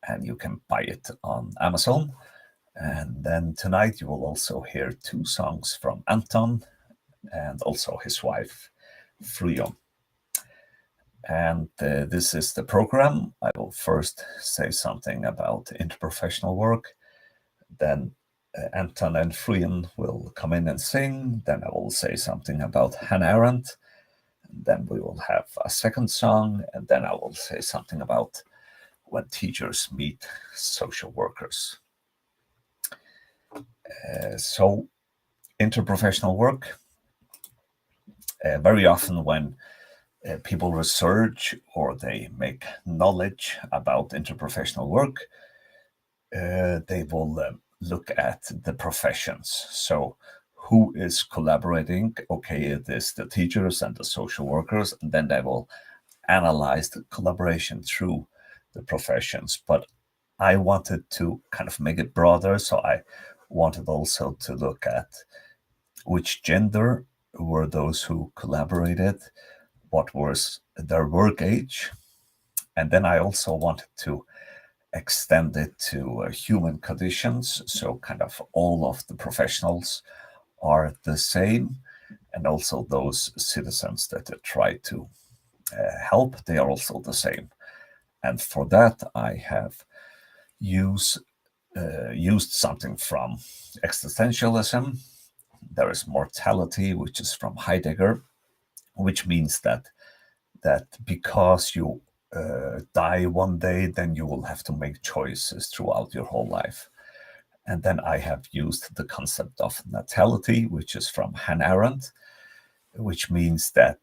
and you can buy it on Amazon. And then tonight you will also hear 2 songs from Anton and also his wife, Fruyon. And this is the program. I will first say something about interprofessional work. Then Anton and Fruyon will come in and sing. Then I will say something about Hannah Arendt. Then we will have a second song. And then I will say something about when teachers meet social workers. So interprofessional work, very often when people research or they make knowledge about interprofessional work, they will look at the professions. So who is collaborating? Okay, it is the teachers and the social workers, and then they will analyze the collaboration through the professions. But I wanted to kind of make it broader, so I wanted also to look at which gender were those who collaborated, what was their work age, and then I also wanted to extend it to human conditions, so kind of all of the professionals are the same, and also those citizens that try to help, they are also the same. And for that, I have used something from existentialism. There is mortality, which is from Heidegger, which means that because you die one day, then you will have to make choices throughout your whole life. And then I have used the concept of natality, which is from Hannah Arendt, which means that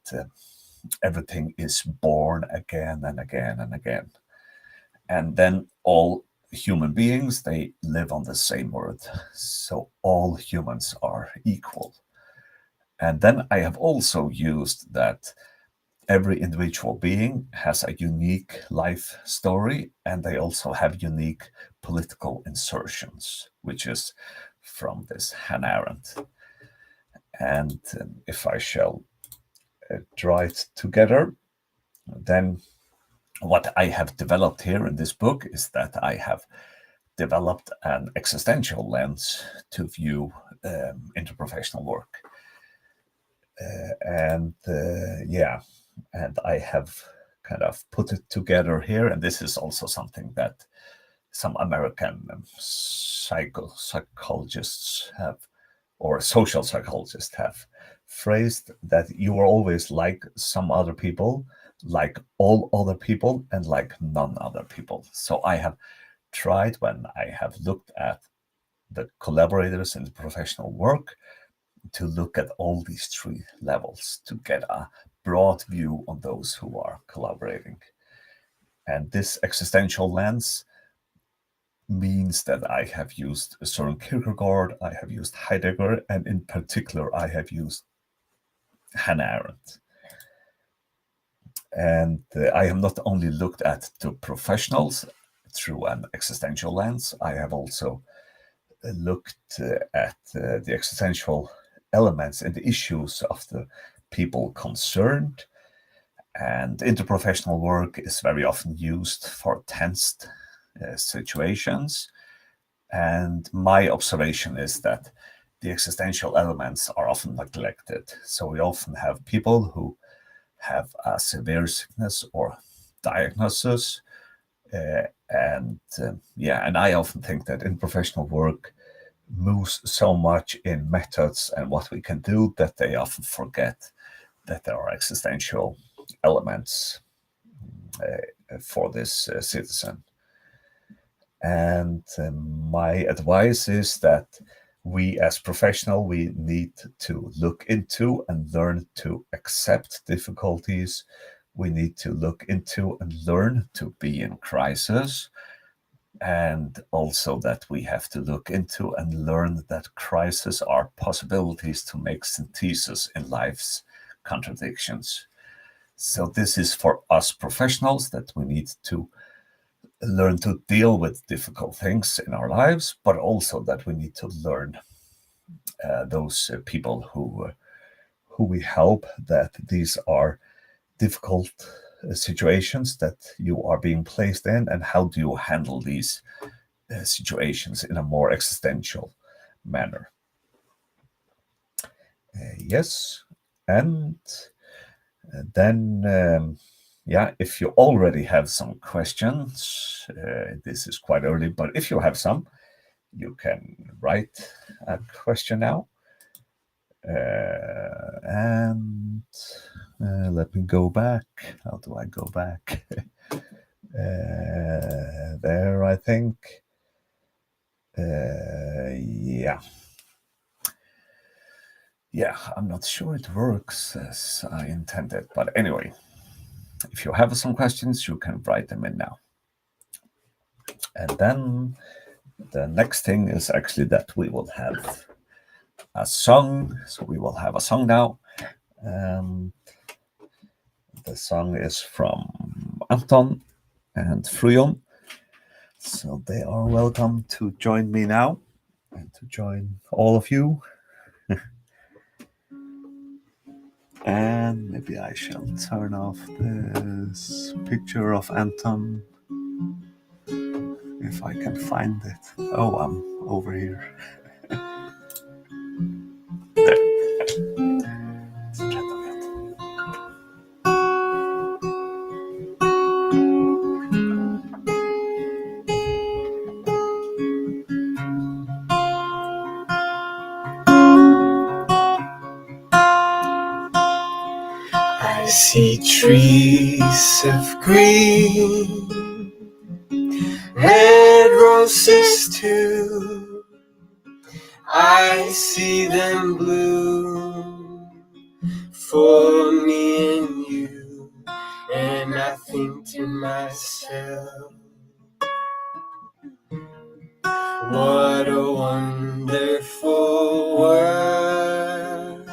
everything is born again and again and again. And then all human beings, they live on the same earth. So all humans are equal. And then I have also used that every individual being has a unique life story, and they also have unique political insertions, which is from this Hannah Arendt. And if I shall draw it together, then what I have developed here in this book is that I have developed an existential lens to view interprofessional work. And I have kind of put it together here. And this is also something that some American psychologists have, or social psychologists have phrased, that you are always like some other people, like all other people, and like none other people. So I have tried, when I have looked at the collaborators in the professional work, to look at all these 3 levels to get a broad view on those who are collaborating. And this existential lens means that I have used Søren Kierkegaard, I have used Heidegger, and in particular, I have used Hannah Arendt. And I have not only looked at the professionals through an existential lens, I have also looked at the existential elements and the issues of the people concerned. And interprofessional work is very often used for tensed situations. And my observation is that the existential elements are often neglected. So we often have people who have a severe sickness or diagnosis. And I often think that interprofessional work moves so much in methods and what we can do that they often forget that there are existential elements for this citizen. And my advice is that we as professionals, we need to look into and learn to accept difficulties. We need to look into and learn to be in crisis. And also that we have to look into and learn that crises are possibilities to make synthesis in life's contradictions. So this is for us professionals, that we need to learn to deal with difficult things in our lives, but also that we need to learn those people who we help, that these are difficult situations that you are being placed in, and how do you handle these situations in a more existential manner. Yes, and then if you already have some questions, this is quite early, but if you have some, you can write a question now. And let me go back. How do I go back? There, I think. Yeah. Yeah, I'm not sure it works as I intended, but anyway, if you have some questions, you can write them in now. And then the next thing is actually that we will have a song. So we will have a song now. The song is from Anton and Frujon. So they are welcome to join me now and to join all of you. And maybe I shall turn off this picture of Anton if I can find it. Oh, I'm over here. I see trees of green, red roses too. I see them bloom for me and you, and I think to myself, what a wonderful world.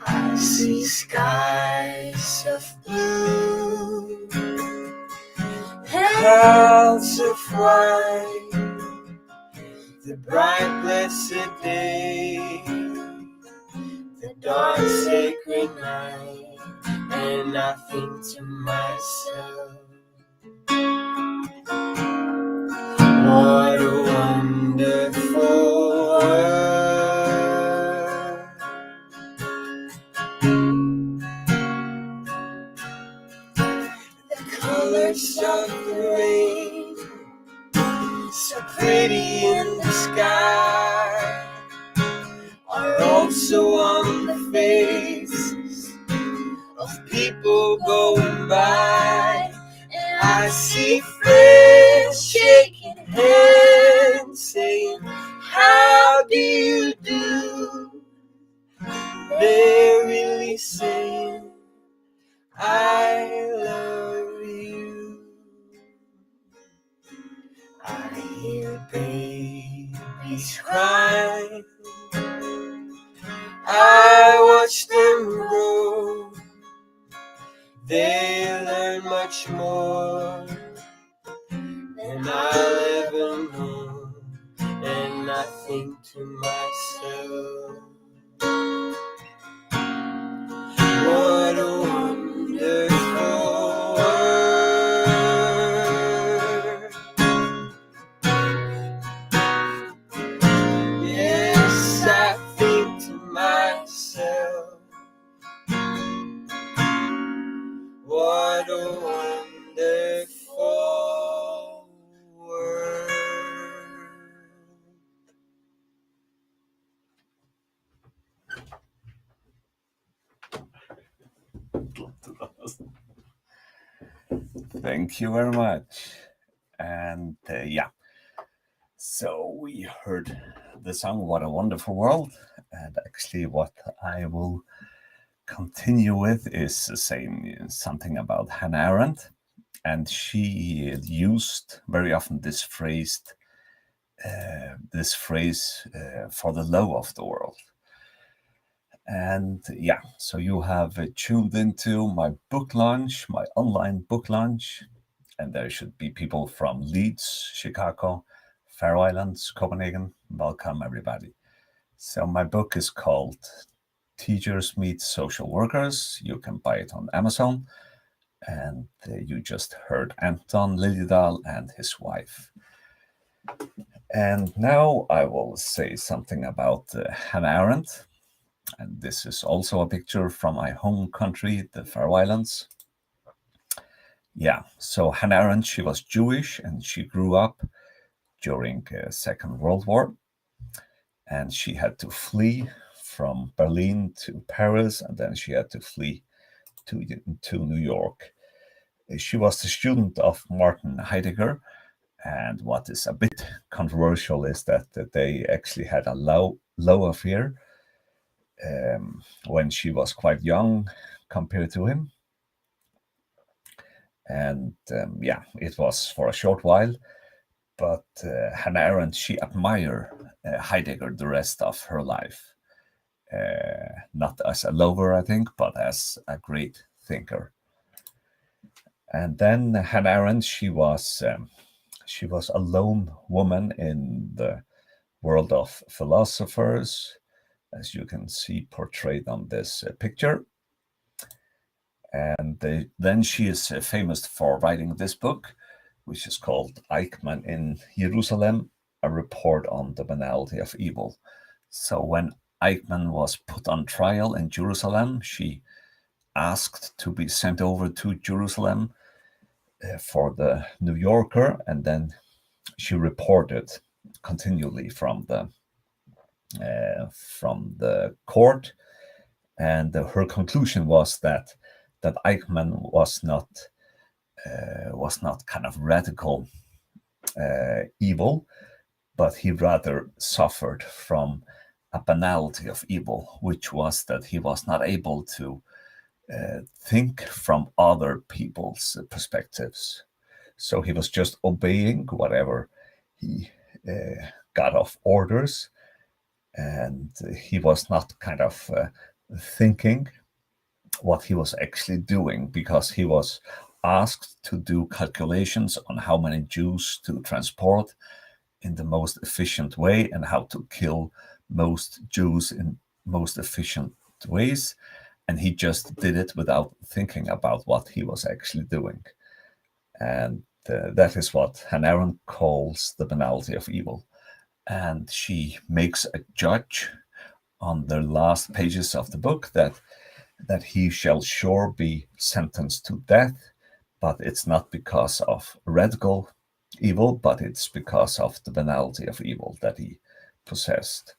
I see skies of blue, clouds of white, the bright blessed day, the dark sacred night, and I think to myself, what a wonderful world. The colors of the rain, so pretty in the sky, are also on the faces of people going by. And I see friends shaking hands, saying, how do you do? They're really saying, I love you. I hear babies cry, I watch them grow. They learn much more than I'll ever know, and I think to myself, what a wonderful world. Yes, I think to myself, what a wonderful world. Thank you very much. And so we heard the song What a Wonderful World. And actually, what I will continue with is saying something about Hannah Arendt. And she used very often this phrase for the love of the world. And so you have tuned into my book launch, my online book launch, and there should be people from Leeds, Chicago, Faroe Islands, Copenhagen. Welcome, everybody. So my book is called Teachers Meet Social Workers. You can buy it on Amazon. And you just heard Anton Liljedahl and his wife. And now I will say something about Hannah Arendt. And this is also a picture from my home country, the Faroe Islands. Yeah, so Hannah Arendt, she was Jewish and she grew up during Second World War. And she had to flee from Berlin to Paris, and then she had to flee to New York. She was the student of Martin Heidegger, and what is a bit controversial is that they actually had a love affair when she was quite young compared to him. And yeah, it was for a short while, but Hannah Arendt, she admired Heidegger the rest of her life. Not as a lover, I think, but as a great thinker. And then Hannah Arendt, she was a lone woman in the world of philosophers, as you can see portrayed on this picture. And then she is famous for writing this book, which is called Eichmann in Jerusalem, a report on the banality of evil. So when Eichmann was put on trial in Jerusalem, she asked to be sent over to Jerusalem for the New Yorker, and then she reported continually from the court, and her conclusion was that Eichmann was not kind of radical evil, but he rather suffered from a banality of evil, which was that he was not able to think from other people's perspectives. So he was just obeying whatever he got of orders, and he was not kind of thinking what he was actually doing, because he was asked to do calculations on how many Jews to transport in the most efficient way and how to kill most Jews in most efficient ways. And he just did it without thinking about what he was actually doing. And that is what Hannah Arendt calls the banality of evil. And she makes a judge on the last pages of the book that he shall sure be sentenced to death, but it's not because of radical evil, but it's because of the banality of evil that he possessed.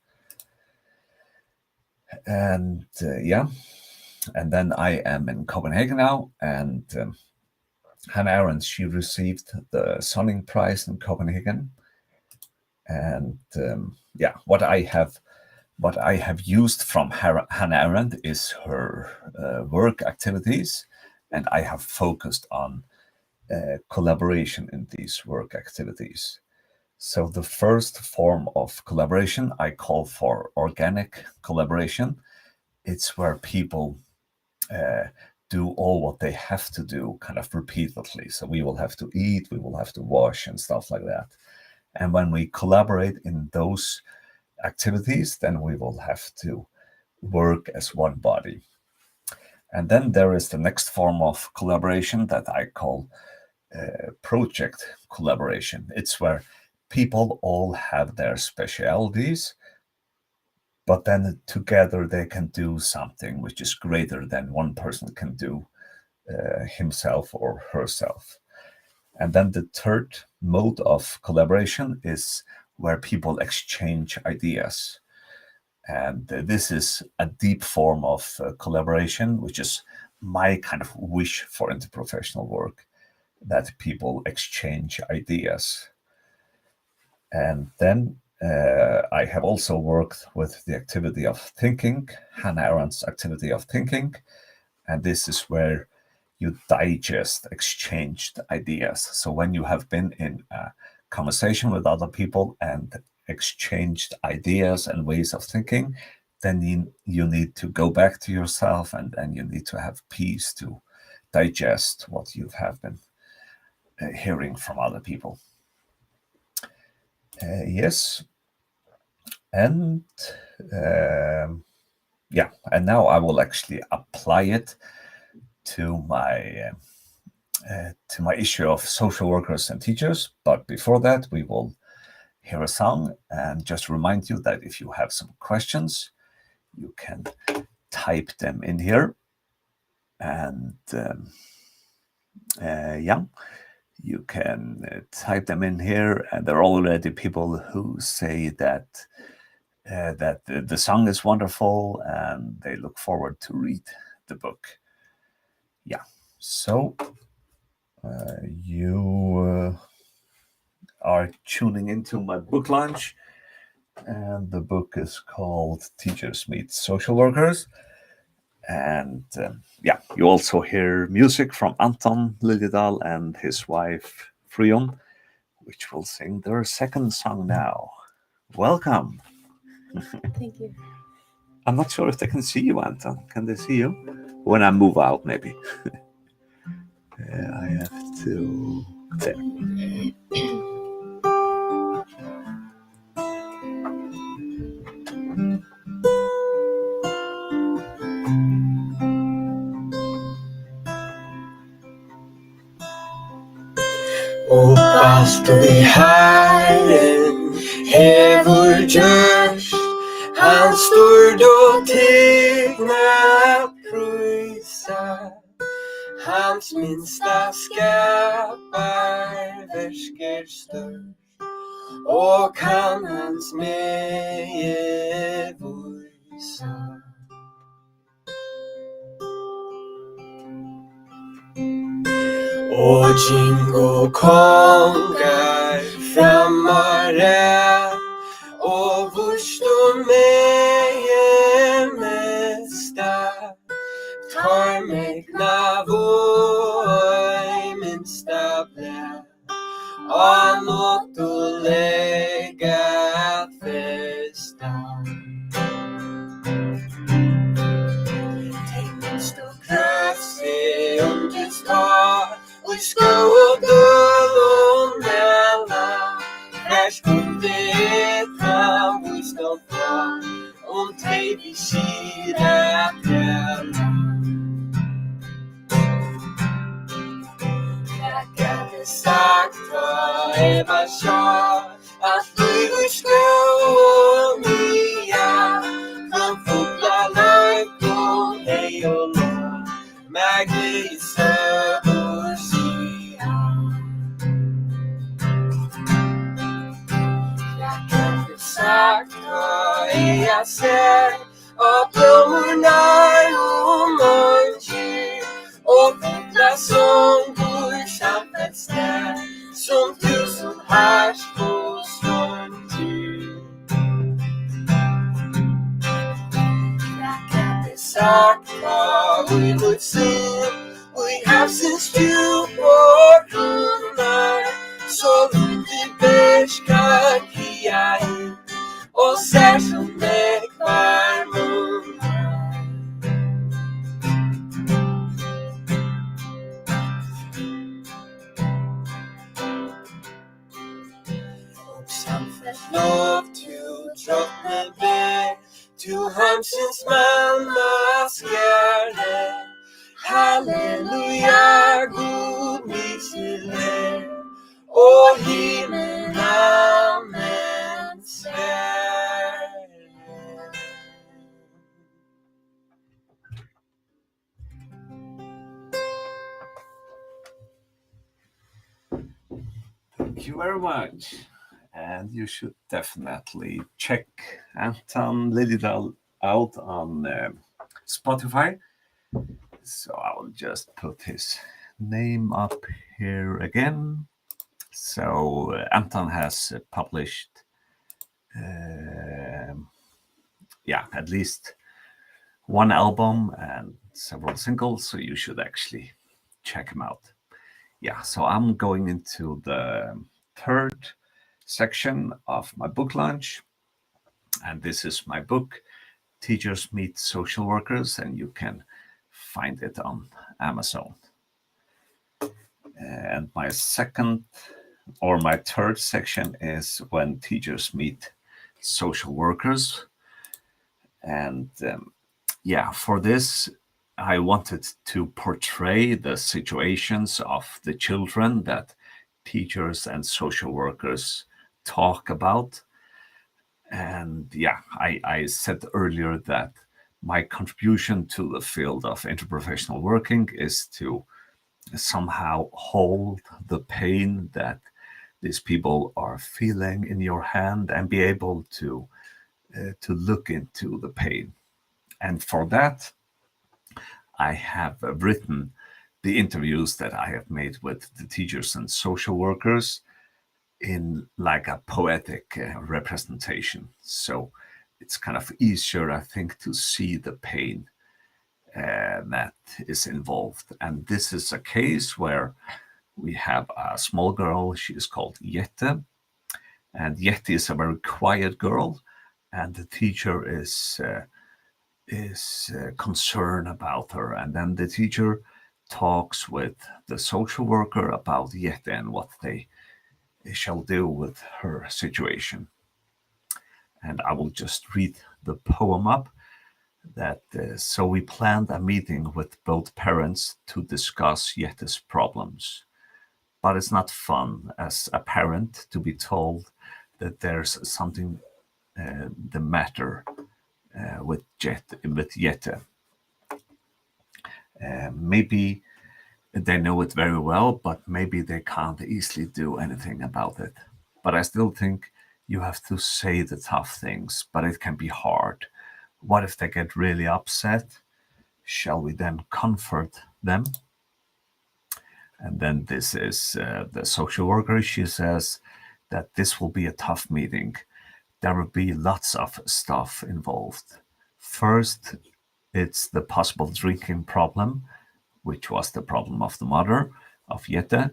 And yeah, and then I am in Copenhagen now, and Hannah Arendt, she received the Sonning Prize in Copenhagen. And yeah, what I have used from Hannah Arendt is her work activities, and I have focused on collaboration in these work activities. So the first form of collaboration I call for organic collaboration. It's where people do all what they have to do kind of repeatedly. So we will have to eat, we will have to wash and stuff like that. And when we collaborate in those activities, then we will have to work as one body. And then there is the next form of collaboration that I call project collaboration. It's where people all have their specialities, but then together they can do something which is greater than one person can do himself or herself. And then the third mode of collaboration is where people exchange ideas. And this is a deep form of collaboration, which is my kind of wish for interprofessional work, that people exchange ideas. And then I have also worked with the activity of thinking, Hannah Arendt's activity of thinking. And this is where you digest exchanged ideas. So when you have been in a conversation with other people and exchanged ideas and ways of thinking, then you need to go back to yourself, and you need to have peace to digest what you have been hearing from other people. Yes. And Yeah, and now I will actually apply it to my issue of social workers and teachers. But before that, we will hear a song and just remind you that if you have some questions, you can type them in here. And yeah, you can type them in here. And there are already people who say that the song is wonderful and they look forward to read the book. Yeah, so you are tuning into my book launch, and the book is called Teachers Meet Social Workers. And yeah, you also hear music from Anton Liljedahl and his wife Frion, which will sing their second song now. Welcome. Thank you. I'm not sure if they can see you, Anton. Can they see you? When I move out, maybe. I have to. There. Opast og i Herren hever gjørst, han stort og tegna prøysa, hans minsta skapar versker størst, og kan hans meie visa. Og jingo kongar frammare, og vurst og meie mesta, tar megna vår minsta blä, og nåt å lägga festa. Minst og kraftig understår, og skau og døl og næla, her skulle fram vi skal fra, om teg vi sier at dela. Jeg kan sagt hva jeg var sjå, at liv og skau og mia, kan fotla løyk og hei og lå, meg glise og sia. Jeg kan sagt hva jeg ser, og blommorna og morgen, og fotla sånger samlet sted, som tusen hers på stormtur. Jeg kan sagt hva vi mot sin, og i havsens djup og grunnar, så lite beskar kia inn, og ser som meg hver munnar. Og samfunnet lov til drottne ber, to hamsens manna skjerne, halleluja, god misile, og himmelen amen sverre. Thank you very much. And you should definitely check Anton Liljedahl out on Spotify. So I will just put his name up here again. So Anton has published, at least one album and several singles. So you should actually check him out. Yeah, so I'm going into the third section of my book launch, and this is my book, Teachers Meet Social Workers, and you can find it on Amazon. And my third section is When Teachers Meet Social Workers, and yeah, for this, I wanted to portray the situations of the children that teachers and social workers talk about. And yeah, I said earlier that my contribution to the field of interprofessional working is to somehow hold the pain that these people are feeling in your hand and be able to look into the pain. And for that, I have written the interviews that I have made with the teachers and social workers in like a poetic representation. So it's kind of easier, I think, to see the pain that is involved. And this is a case where we have a small girl. She is called Jette. And Jette is a very quiet girl. And the teacher is concerned about her. And then the teacher talks with the social worker about Jette and what they shall do with her situation. And I will just read the poem up. That so we planned a meeting with both parents to discuss Jette's problems. But it's not fun as a parent to be told that there's something the matter with Jette. Maybe they know it very well, but maybe they can't easily do anything about it. But I still think you have to say the tough things, but it can be hard. What if they get really upset? Shall we then comfort them? And then this is the social worker. She says that this will be a tough meeting. There will be lots of stuff involved. First, it's the possible drinking problem, which was the problem of the mother of Jette.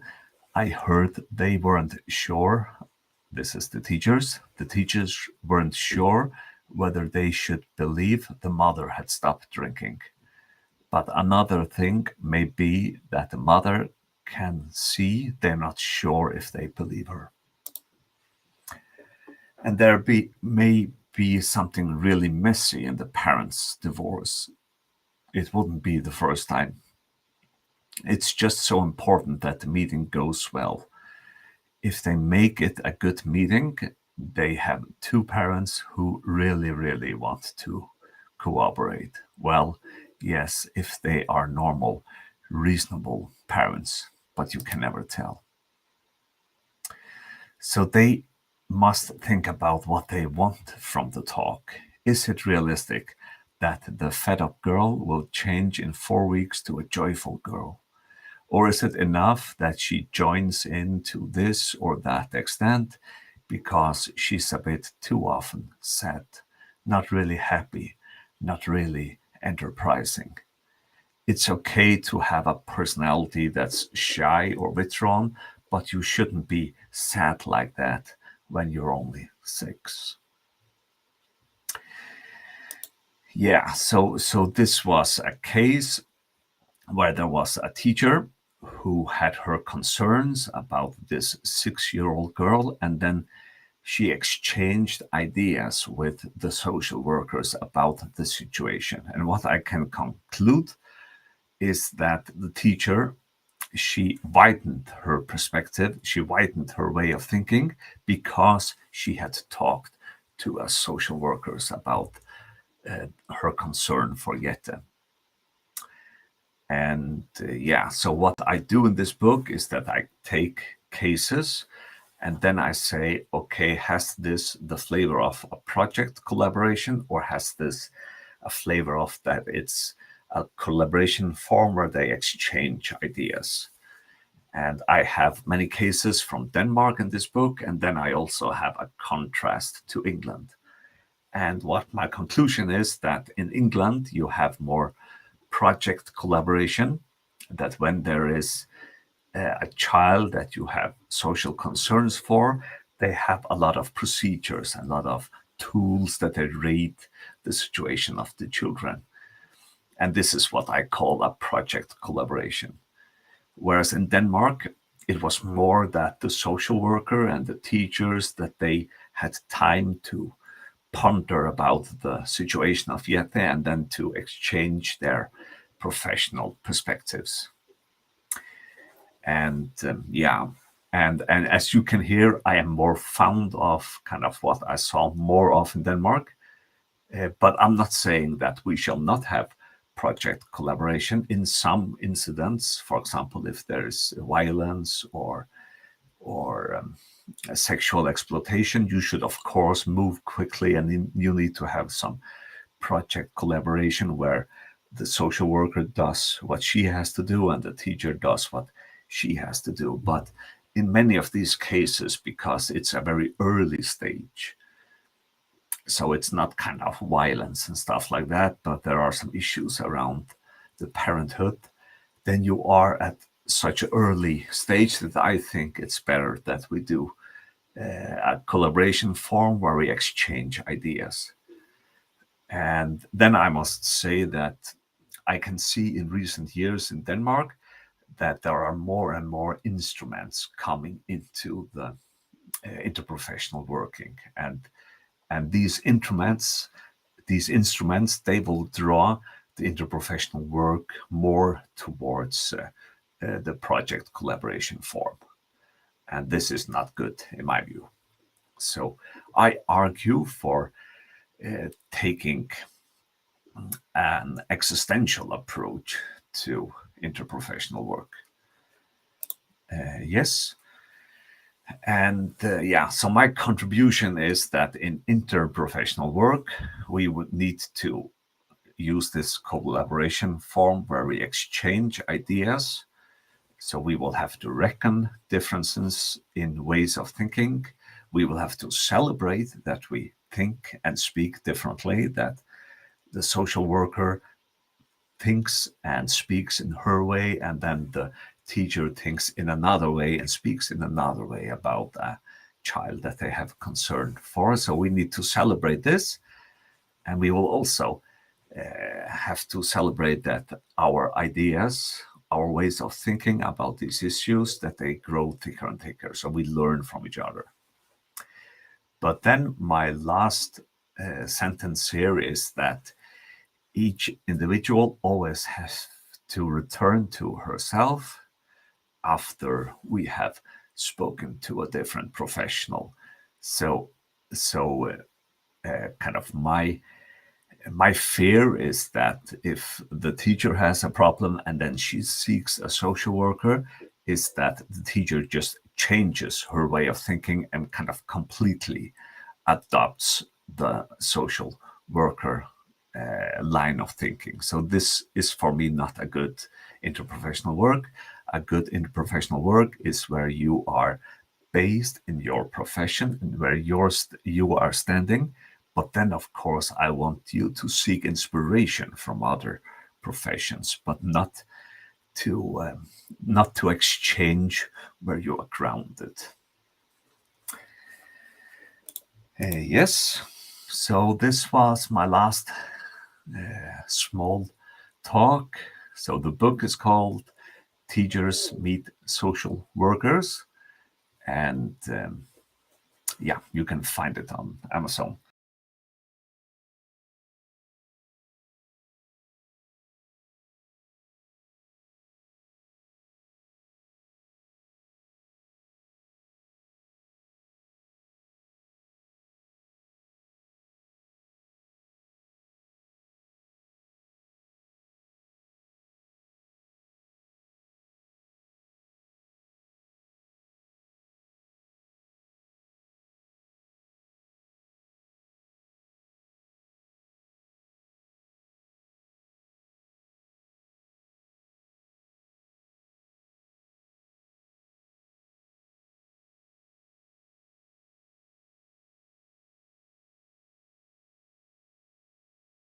I heard they weren't sure. This is the teachers. The teachers weren't sure whether they should believe the mother had stopped drinking. But another thing may be that the mother can see they're not sure if they believe her. And may be something really messy in the parents' divorce. It wouldn't be the first time. It's just so important that the meeting goes well. If they make it a good meeting, they have two parents who really, really want to cooperate. Well, yes, if they are normal, reasonable parents, but you can never tell. So they must think about what they want from the talk. Is it realistic that the fed up girl will change in 4 weeks to a joyful girl? Or is it enough that she joins in to this or that extent because she's a bit too often sad, not really happy, not really enterprising? It's okay to have a personality that's shy or withdrawn, but you shouldn't be sad like that when you're only 6. Yeah, so this was a case where there was a teacher who had her concerns about this 6-year-old girl, and then she exchanged ideas with the social workers about the situation. And what I can conclude is that the teacher, she widened her perspective, she widened her way of thinking because she had talked to us social workers about her concern for Jette. And yeah, so what I do in this book is that I take cases and then I say, okay, has this the flavor of a project collaboration, or has this a flavor of that it's a collaboration form where they exchange ideas? And I have many cases from Denmark in this book, and then I also have a contrast to England. And what my conclusion is that in England, you have more project collaboration, that when there is a child that you have social concerns for, they have a lot of procedures, a lot of tools that they read the situation of the children. And this is what I call a project collaboration. Whereas in Denmark, it was more that the social worker and the teachers, that they had time to ponder about the situation of Jette and then to exchange their professional perspectives. And and as you can hear, I am more fond of kind of what I saw more of in Denmark. But I'm not saying that we shall not have project collaboration in some incidents. For example, if there is violence or sexual exploitation, you should of course move quickly, and you need to have some project collaboration where the social worker does what she has to do and the teacher does what she has to do. But in many of these cases, because it's a very early stage, so it's not kind of violence and stuff like that, but there are some issues around the parenthood, then you are at such an early stage that I think it's better that we do a collaboration forum where we exchange ideas. And then I must say that I can see in recent years in Denmark that there are more and more instruments coming into the interprofessional working, and these instruments, they will draw the interprofessional work more towards the project collaboration form, and this is not good in my view. So I argue for taking an existential approach to interprofessional work. Yes. And so my contribution is that in interprofessional work, we would need to use this collaboration form where we exchange ideas. So we will have to reckon differences in ways of thinking. We will have to celebrate that we think and speak differently, that the social worker thinks and speaks in her way, and then the teacher thinks in another way and speaks in another way about a child that they have concern for. So we need to celebrate this, and we will also have to celebrate that our ideas, our ways of thinking about these issues, that they grow thicker and thicker, so we learn from each other. But then my last sentence here is that each individual always has to return to herself after we have spoken to a different professional. So kind of my fear is that if the teacher has a problem and then she seeks a social worker, is that the teacher just changes her way of thinking and kind of completely adopts the social worker line of thinking. So this is for me not a good interprofessional work. A good interprofessional work is where you are based in your profession and where you are standing. But then, of course, I want you to seek inspiration from other professions, but not to exchange where you are grounded. Yes, so this was my last small talk. So the book is called Teachers Meet Social Workers, and you can find it on Amazon.